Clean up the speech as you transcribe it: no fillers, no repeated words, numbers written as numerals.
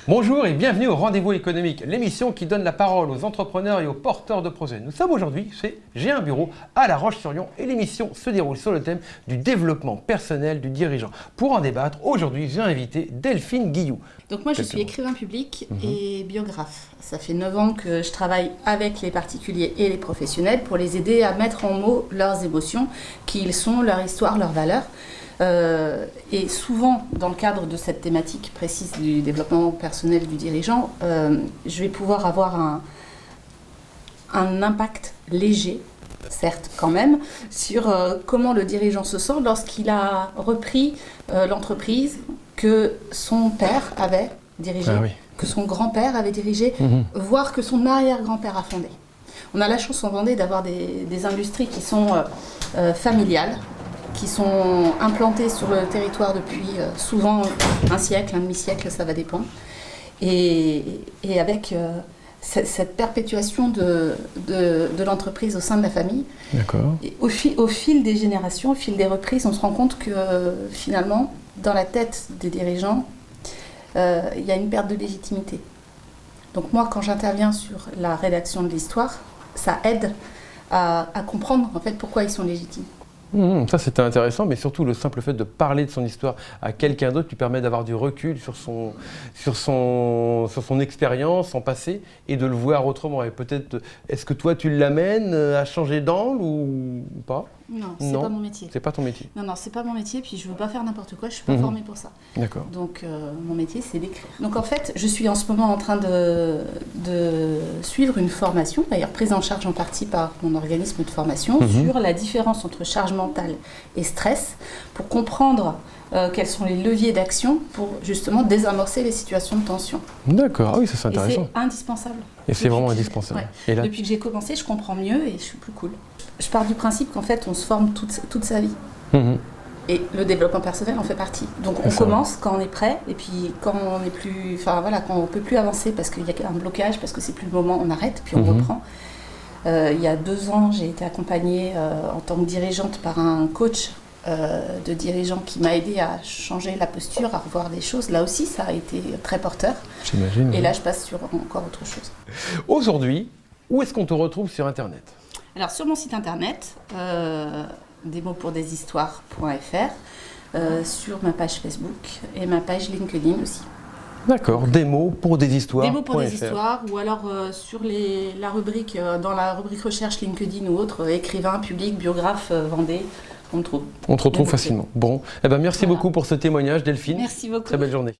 Bonjour et bienvenue au Rendez-vous économique, l'émission qui donne la parole aux entrepreneurs et aux porteurs de projets. Nous sommes aujourd'hui chez J'ai un bureau à La Roche-sur-Yon et l'émission se déroule sur le thème du développement personnel du dirigeant. Pour en débattre, aujourd'hui j'ai invité Delphine Guilloux. Donc moi je suis écrivain public et biographe. Ça fait 9 ans que je travaille avec les particuliers et les professionnels pour les aider à mettre en mots leurs émotions, qui ils sont, leur histoire, leurs valeurs. Et souvent, dans le cadre de cette thématique précise du développement personnel du dirigeant, je vais pouvoir avoir un impact léger, certes quand même, sur comment le dirigeant se sent lorsqu'il a repris l'entreprise que son père avait dirigée, que son grand-père avait dirigée, voire que son arrière-grand-père a fondée. On a la chance en Vendée d'avoir des industries qui sont familiales, qui sont implantés sur le territoire depuis souvent un siècle, un demi-siècle, ça va dépendre. Et avec cette perpétuation de l'entreprise au sein de la famille, et au fil des générations, au fil des reprises, on se rend compte que finalement, dans la tête des dirigeants, il y a une perte de légitimité. Donc moi, quand j'interviens sur la rédaction de l'histoire, ça aide à comprendre en fait pourquoi ils sont légitimes. Ça c'était intéressant, mais surtout le simple fait de parler de son histoire à quelqu'un d'autre lui permet d'avoir du recul sur son expérience, son passé, et de le voir autrement. Et peut-être, est-ce que toi tu l'amènes à changer d'angle ou pas ? Non, c'est pas mon métier. C'est pas ton métier. Non, c'est pas mon métier, puis je veux pas faire n'importe quoi, je suis pas formée pour ça. D'accord. Donc mon métier c'est d'écrire. Donc en fait, je suis en ce moment en train de suivre une formation, d'ailleurs prise en charge en partie par mon organisme de formation, sur la différence entre charge mentale et stress, pour comprendre quels sont les leviers d'action pour justement désamorcer les situations de tension. D'accord, ah oui, ça c'est intéressant. Et c'est indispensable. Et c'est vraiment indispensable. Ouais. Et là... Depuis que j'ai commencé, je comprends mieux et je suis plus cool. Je pars du principe qu'en fait, on se forme toute sa vie. Et le développement personnel en fait partie. Donc on commence quand on est prêt, et puis quand on est plus, quand on peut plus avancer parce qu'il y a un blocage, parce que c'est plus le moment, on arrête, puis on reprend. Il y a 2 ans, j'ai été accompagnée en tant que dirigeante par un coach de dirigeant qui m'a aidé à changer la posture, à revoir des choses. Là aussi, ça a été très porteur. J'imagine. Et là, je passe sur encore autre chose. Aujourd'hui, où est-ce qu'on te retrouve sur Internet ? Alors, sur mon site internet, desmotspourdeshistoires.fr, sur ma page Facebook et ma page LinkedIn aussi. D'accord, des mots pour des histoires. Des mots pour des histoires, ou alors sur la rubrique, dans la rubrique recherche LinkedIn ou autre, écrivain, public, biographe, Vendée, on te trouve. On te retrouve facilement. Bon, merci beaucoup pour ce témoignage, Delphine. Merci beaucoup. Très belle journée.